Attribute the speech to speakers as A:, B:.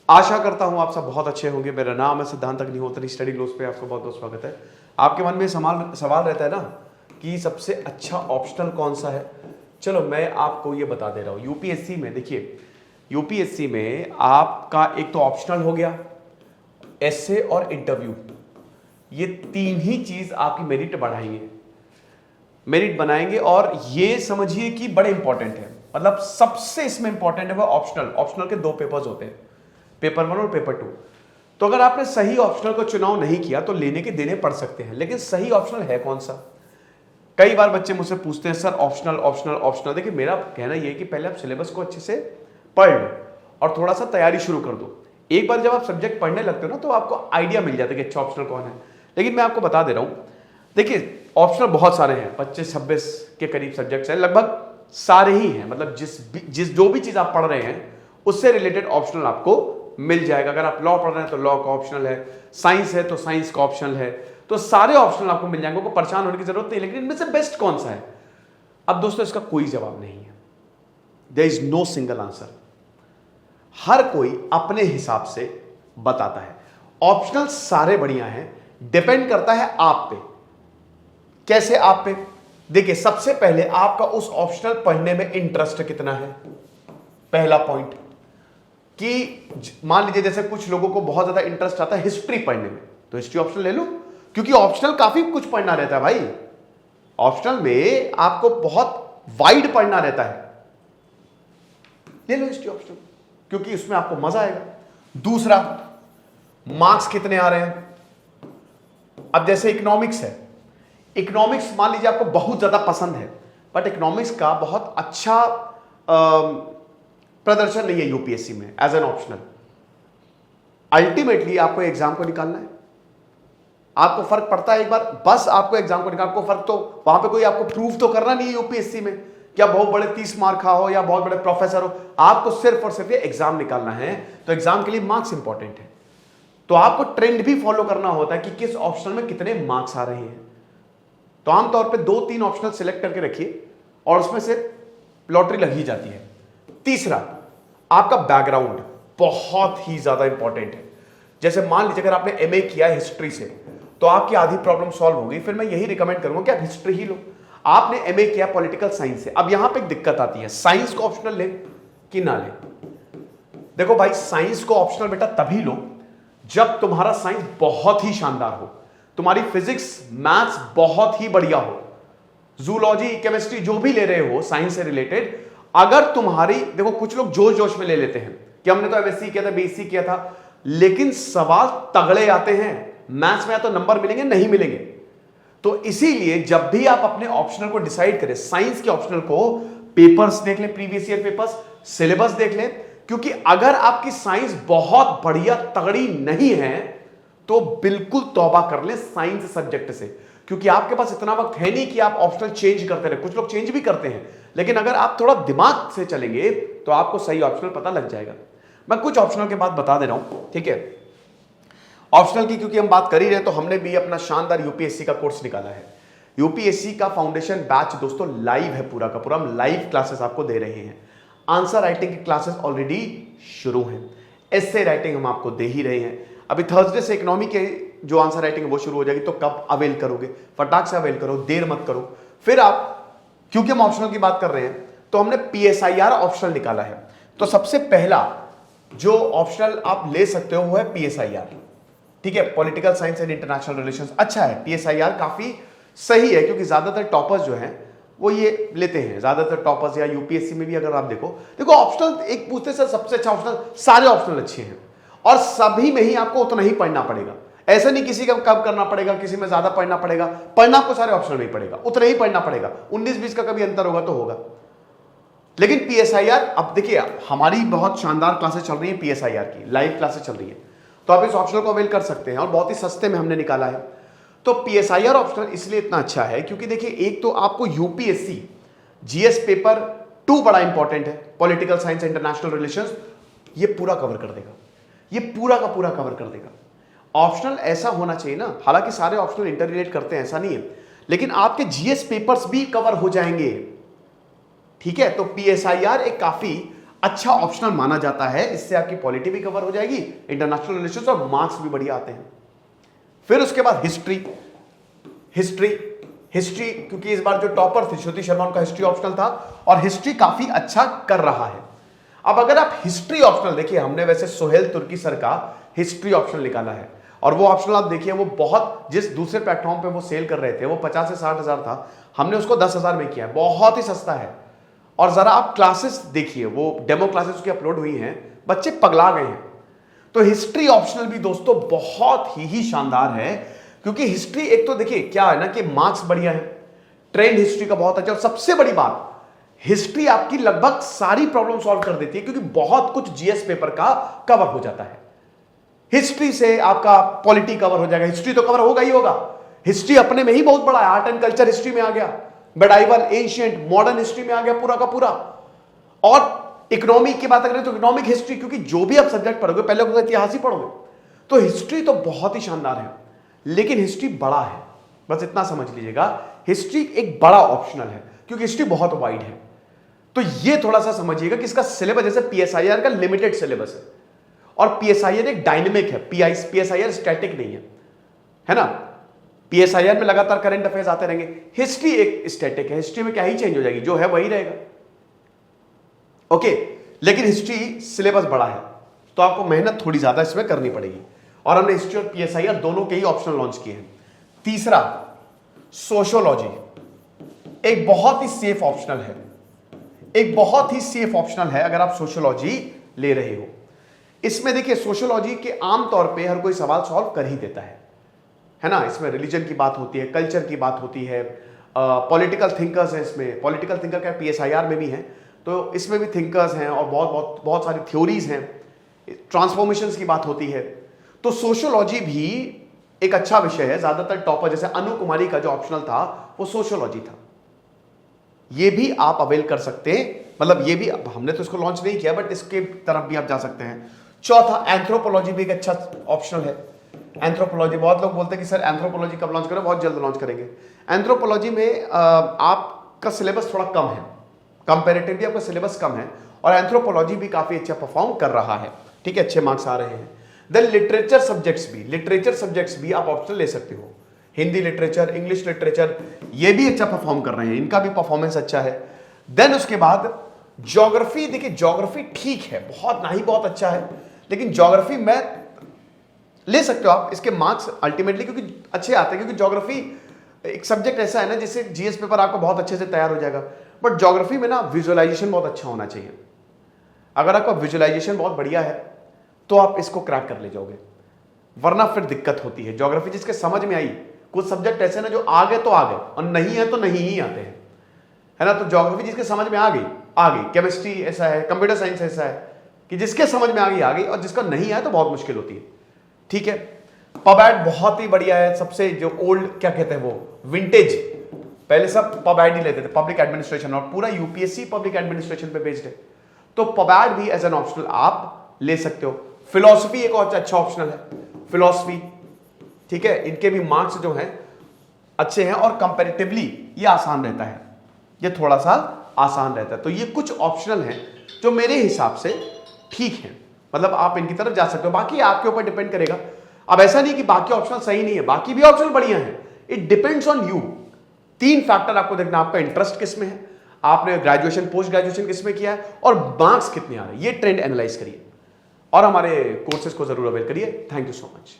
A: आशा करता हूं आप सब बहुत अच्छे होंगे। मेरा नाम है सिद्धांत अग्निहोत्री, स्टडी ग्लोस पे आपका बहुत बहुत स्वागत है। आपके मन में सवाल रहता है ना कि सबसे अच्छा ऑप्शनल कौन सा है। चलो मैं आपको ये बता दे रहा हूं। यूपीएससी में देखिए, यूपीएससी में आपका एक तो ऑप्शनल हो गया, एसे और इंटरव्यू, ये तीन ही चीज आपकी मेरिट बनाएंगे और ये समझिए कि बड़े इंपॉर्टेंट है। मतलब सबसे इसमें इंपॉर्टेंट है वो ऑप्शनल। ऑप्शनल के दो पेपर्स होते हैं, पेपर 1 और पेपर 2। तो अगर आपने सही ऑप्शनल को चुनाव नहीं किया तो लेने के देने पड़ सकते हैं, लेकिन सही ऑप्शनल है कौन सा। कई बार बच्चे मुझसे पूछते हैं सर ऑप्शनल ऑप्शनल ऑप्शनल। देखिए मेरा कहना यह है कि पहले आप सिलेबस को अच्छे से पढ़ लो और थोड़ा सा तैयारी शुरू कर दो। एक बार जब आप सब्जेक्ट पढ़ने लगते हो ना तो आपको आइडिया मिल जाता है कि अच्छा ऑप्शनल कौन है। लेकिन मैं आपको बता दे रहा हूं, देखिए ऑप्शनल बहुत सारे हैं, 25-26 के करीब सब्जेक्ट्स हैं, लगभग सारे ही हैं। मतलब जो भी चीज आप पढ़ रहे हैं उससे रिलेटेड ऑप्शनल आपको मिल जाएगा। अगर आप लॉ पढ़ रहे हैं तो लॉ का ऑप्शनल है, साइंस है तो साइंस का ऑप्शनल है, तो सारे ऑप्शनल आपको मिल जाएंगे। आपको परेशान होने की जरूरत नहीं। लेकिन इनमें से बेस्ट कौन सा है? अब दोस्तों इसका कोई जवाब नहीं है। There is no single answer. हर कोई अपने हिसाब से बताता है। ऑप्शनल सारे बढ़िया हैं, डिपेंड करता है आप पे। कैसे आप पे? देखिए सबसे पहले आपका उस ऑप्शनल पढ़ने में इंटरेस्ट कितना है, पहला पॉइंट। कि मान लीजिए जैसे कुछ लोगों को बहुत ज्यादा इंटरेस्ट आता है हिस्ट्री पढ़ने में, तो हिस्ट्री ऑप्शनल ले लो, क्योंकि ऑप्शनल काफी कुछ पढ़ना रहता है भाई। ऑप्शनल में आपको बहुत वाइड पढ़ना रहता है, ले लो हिस्ट्री ऑप्शनल, क्योंकि उसमें आपको मजा आएगा। दूसरा, मार्क्स कितने आ रहे हैं। अब जैसे इकोनॉमिक्स है, इकोनॉमिक्स मान लीजिए आपको बहुत ज्यादा पसंद है, बट इकोनॉमिक्स का बहुत अच्छा प्रदर्शन नहीं है यूपीएससी में एज एन ऑप्शनल। अल्टीमेटली आपको एग्जाम को निकालना है, आपको फर्क पड़ता है एक बार, बस आपको एग्जाम को निकालना। आपको फर्क तो वहां पे कोई आपको प्रूफ तो करना नहीं है यूपीएससी में कि आप बहुत बड़े 30 मार्क हो या बहुत बड़े प्रोफेसर हो। आपको सिर्फ और सिर्फ ये एग्जाम निकालना है, तो एग्जाम के लिए मार्क्स इंपॉर्टेंट है। तो आपको ट्रेंड भी फॉलो करना होता है कि किस ऑप्शनल में कितने मार्क्स आ रहे हैं। तो आमतौर पर 2-3 ऑप्शनल सिलेक्ट करके रखिए और उसमें से लॉटरी लग ही जाती है। तीसरा, आपका बैकग्राउंड बहुत ही ज्यादा इंपॉर्टेंट है। जैसे मान लीजिए अगर आपने एमए किया हिस्ट्री से, तो आपकी आधी प्रॉब्लम सॉल्व होगी। फिर मैं यही रिकमेंड करूंगा कि आप हिस्ट्री ही लो। आपने एमए किया पॉलिटिकल साइंस से, अब यहां पे एक दिक्कत आती है, साइंस को ऑप्शनल ले कि ना ले। देखो भाई, साइंस को ऑप्शनल बेटा तभी लो जब तुम्हारा साइंस बहुत ही शानदार हो, तुम्हारी फिजिक्स मैथ्स बहुत ही बढ़िया हो, जूलॉजी केमिस्ट्री जो भी ले रहे हो साइंस से रिलेटेड। अगर तुम्हारी, देखो कुछ लोग जोश जोश में ले लेते हैं कि हमने तो एमएससी किया था, बीएससी किया था, लेकिन सवाल तगड़े आते हैं। मैथ्स में या तो नंबर मिलेंगे, नहीं मिलेंगे। तो इसीलिए जब भी आप अपने ऑप्शनल को डिसाइड करें, साइंस के ऑप्शनल को पेपर्स देख लें, प्रीवियस ईयर पेपर्स, सिलेबस देख लें। क्योंकि अगर आपकी साइंस बहुत बढ़िया तगड़ी नहीं है तो बिल्कुल तौबा कर ले साइंस सब्जेक्ट से, क्योंकि आपके पास इतना वक्त है नहीं कि आप ऑप्शनल चेंज करते रहे। कुछ लोग चेंज भी करते हैं, लेकिन अगर आप थोड़ा दिमाग से चलेंगे तो आपको सही ऑप्शनल पता लग जाएगा। मैं कुछ ऑप्शनल के बाद बता दे रहा हूं, ठीक है। ऑप्शनल की क्योंकि हम बात कर ही रहे हैं, तो हमने भी अपना शानदार यूपीएससी का कोर्स निकाला है। यूपीएससी का फाउंडेशन बैच दोस्तों लाइव है, पूरा का पूरा हम लाइव क्लासेस आपको दे रहे हैं। आंसर राइटिंग की क्लासेस ऑलरेडी शुरू हैं, एस्से राइटिंग हम आपको दे ही रहे हैं। अभी थर्सडे से इकोनॉमी के जो आंसर राइटिंग है वो शुरू हो जाएगी, तो कब अवेल करोगे? फटाक से अवेल करो, देर मत करो। फिर आप, क्योंकि हम ऑप्शनल की बात कर रहे हैं, तो हमने पीएसआईआर ऑप्शनल निकाला है। तो सबसे पहला जो ऑप्शनल आप ले सकते हो वो है पीएसआईआर, ठीक है, political science and international relations. अच्छा है, पीएसआईआर काफी सही है, क्योंकि ज्यादातर टॉपर्स जो हैं वो ये लेते हैं, ज्यादातर टॉपर्स। या यूपीएससी में भी अगर आप देखो ऑप्शनल एक पूछते सर सबसे अच्छा ऑप्शनल, सारे ऑप्शनल अच्छे हैं और सभी में ही आपको उतना ही पढ़ना पड़ेगा। ऐसा नहीं किसी का कम करना पड़ेगा, किसी में ज्यादा पढ़ना पड़ेगा। पढ़ना आपको सारे ऑप्शनल में ही पड़ेगा, उतना ही पढ़ना पड़ेगा। 19-20 का कभी अंतर होगा तो होगा। लेकिन पीएसआईआर, अब देखिए हमारी बहुत शानदार क्लासेस चल रही है, पीएसआईआर की लाइव क्लासेस चल रही है, तो आप इस ऑप्शनल को अवेल कर सकते हैं और बहुत ही सस्ते में हमने निकाला है। तो पीएसआईआर ऑप्शनल इसलिए इतना अच्छा है क्योंकि देखिए एक तो आपको यूपीएससी जीएस पेपर 2 बड़ा इंपॉर्टेंट है, पॉलिटिकल साइंस इंटरनेशनल रिलेशंस, ये पूरा कवर कर देगा, ये पूरा का पूरा कवर कर देगा। ऑप्शनल ऐसा होना चाहिए ना, हालांकि सारे ऑप्शनल इंटर रिलेट करते हैं ऐसा नहीं है, लेकिन आपके जीएस पेपर्स भी कवर हो जाएंगे, ठीक है। तो पीएसआईआर एक काफी अच्छा ऑप्शनल माना जाता है। इससे आपकी पॉलिटी भी कवर हो जाएगी, इंटरनेशनल रिलेशंस और मार्क्स भी बढ़िया आते हैं। फिर उसके बाद हिस्ट्री। हिस्ट्री क्योंकि इस बार जो टॉपर थी श्रुति शर्मा, उनका हिस्ट्री ऑप्शनल था और हिस्ट्री काफी अच्छा कर रहा है। अब अगर आप हिस्ट्री ऑप्शनल देखिए, हमने वैसे सोहेल तुर्की सर का हिस्ट्री ऑप्शनल निकाला है और वो ऑप्शनल आप देखिए, वो बहुत, जिस दूसरे प्लेटफॉर्म पे वो सेल कर रहे थे वो 50 से 60 हजार था, हमने उसको 10,000 में किया है, बहुत ही सस्ता है। और जरा आप क्लासेस देखिए, वो डेमो क्लासेस उसकी अपलोड हुई हैं, बच्चे पगला गए हैं। तो हिस्ट्री ऑप्शनल भी दोस्तों बहुत ही शानदार है, क्योंकि हिस्ट्री एक तो देखिए क्या है ना कि मार्क्स बढ़िया है, ट्रेंड हिस्ट्री का बहुत अच्छा, और सबसे बड़ी बात हिस्ट्री आपकी लगभग सारी प्रॉब्लम सॉल्व कर देती है, क्योंकि बहुत कुछ जीएस पेपर का कवर हो जाता है। हिस्ट्री से आपका पॉलिटी कवर हो जाएगा, हिस्ट्री तो कवर होगा ही होगा। हिस्ट्री अपने में ही बहुत बड़ा है, आर्ट एंड कल्चर हिस्ट्री में आ गया, मेडाइवल, एंशिएंट, मॉडर्न हिस्ट्री में आ गया पूरा का पूरा। और इकोनॉमिक की बात करें तो इकोनॉमिक हिस्ट्री, क्योंकि जो भी आप सब्जेक्ट पढ़ोगे पहले तो इतिहास ही पढ़ोगे, तो हिस्ट्री तो बहुत ही शानदार है। लेकिन हिस्ट्री बड़ा है, बस इतना समझ लीजिएगा, हिस्ट्री एक बड़ा ऑप्शनल है क्योंकि हिस्ट्री बहुत वाइड है। तो ये थोड़ा सा समझिएगा कि इसका सिलेबस जैसे पीएसआईआर का लिमिटेड सिलेबस है और पीएसआईआर एक डायनेमिक है, पीएसआईआर स्टैटिक नहीं है ना। पीएसआईआर में लगातार करंट अफेयर्स आते रहेंगे, हिस्ट्री एक स्टैटिक है, हिस्ट्री में क्या ही चेंज हो जाएगी, जो है वही रहेगा। ओके, लेकिन हिस्ट्री सिलेबस बड़ा है तो आपको मेहनत थोड़ी ज्यादा इसमें करनी पड़ेगी, और हमने हिस्ट्री और पीएसआईआर दोनों के ही ऑप्शनल लॉन्च किए हैं। तीसरा, सोशियोलॉजी एक बहुत ही सेफ ऑप्शनल है, एक बहुत ही सेफ ऑप्शनल है अगर आप सोशियोलॉजी ले रहे हो। इसमें देखिए सोशियोलॉजी के आमतौर पे हर कोई सवाल सॉल्व कर ही देता है ना। इसमें रिलीजन की बात होती है, कल्चर की बात होती है, पॉलिटिकल थिंकर्स हैं इसमें, पॉलिटिकल थिंकर क्या पीएसआईआर में भी हैं, तो इसमें भी थिंकर्स हैं और बहुत बहुत बहुत सारी थ्योरीज हैं, ट्रांसफॉर्मेशंस की बात होती है। तो सोशियोलॉजी भी एक अच्छा विषय है। ज्यादातर टॉपर जैसे अनु कुमारी का जो ऑप्शनल था वो सोशियोलॉजी था, ये भी आप अवेल कर सकते हैं, मतलब ये भी हमने तो इसको लॉन्च नहीं किया बट इसके तरफ भी आप जा सकते हैं। चौथा, एंथ्रोपोलॉजी भी एक अच्छा ऑप्शनल है। एंथ्रोपोलॉजी, बहुत लोग बोलते हैं कि सर एंथ्रोपोलॉजी कब लॉन्च करें, बहुत जल्द लॉन्च करेंगे। एंथ्रोपोलॉजी में आपका सिलेबस थोड़ा कम है, कंपैरेटिवली आपका सिलेबस कम है, और एंथ्रोपोलॉजी भी काफी अच्छा परफॉर्म कर रहा है, ठीक है, अच्छे मार्क्स आ रहे हैं। देन लिटरेचर सब्जेक्ट्स भी आप ऑप्शनल ले सकते हो, हिंदी लिटरेचर, इंग्लिश लिटरेचर, ये भी अच्छा परफॉर्म कर रहे हैं, इनका भी परफॉर्मेंस अच्छा है। देन उसके बाद ज्योग्राफी, देखिए ज्योग्राफी ठीक है, बहुत ना ही बहुत अच्छा है, लेकिन ज्योग्राफी में ले सकते हो आप, इसके मार्क्स अल्टीमेटली क्योंकि अच्छे आते हैं, क्योंकि ज्योग्राफी एक सब्जेक्ट ऐसा है ना जिससे जीएस पेपर आपको बहुत अच्छे से तैयार हो जाएगा। बट ज्योग्राफी में ना विजुअलाइजेशन बहुत अच्छा होना चाहिए। अगर आपका विजुअलाइजेशन बहुत बढ़िया है तो आप इसको क्रैक कर ले जाओगे, वरना फिर दिक्कत होती है। ज्योग्राफी जिसके समझ में आई, कुछ सब्जेक्ट ऐसे ना जो आ गए तो आ गए और नहीं है तो नहीं ही आते हैं, है ना। तो ज्योग्राफी जिसके समझ में आ गई आ गई, केमिस्ट्री ऐसा है, कंप्यूटर साइंस ऐसा है कि जिसके समझ में आ गई, और जिसका नहीं आया तो बहुत मुश्किल होती है, ठीक है। पबैड बहुत ही बढ़िया है, सबसे जो ओल्ड क्या कहते हैं वो विंटेज, पहले सब पबैड ही लेते थे, पब्लिक एडमिनिस्ट्रेशन, और पूरा यूपीएससी पब्लिक एडमिनिस्ट्रेशन पे बेस्ड है, तो पबैड भी एज एन ऑप्शनल आप ले सकते हो। फिलॉसफी एक और अच्छा ऑप्शनल है, फिलॉसफी, ठीक है, इनके भी मार्क्स जो हैं अच्छे हैं और कंपैरेटिवली ये आसान रहता है, ये थोड़ा सा आसान रहता है। तो ये कुछ ऑप्शनल हैं जो मेरे हिसाब से ठीक है, मतलब आप इनकी तरफ जा सकते हो, बाकी आपके ऊपर डिपेंड करेगा। अब ऐसा नहीं कि बाकी ऑप्शनल सही नहीं है, बाकी भी ऑप्शनल बढ़िया है, it depends on you. 3 factor आपको देखना, आपका इंटरेस्ट किस में है, आपने ग्रेजुएशन पोस्ट ग्रेजुएशन किस में किया है, और मार्क्स कितने आ रहे हैं, ये ट्रेंड एनालाइज करिए और हमारे कोर्सेज को जरूर अवेल करिए। Thank you so much.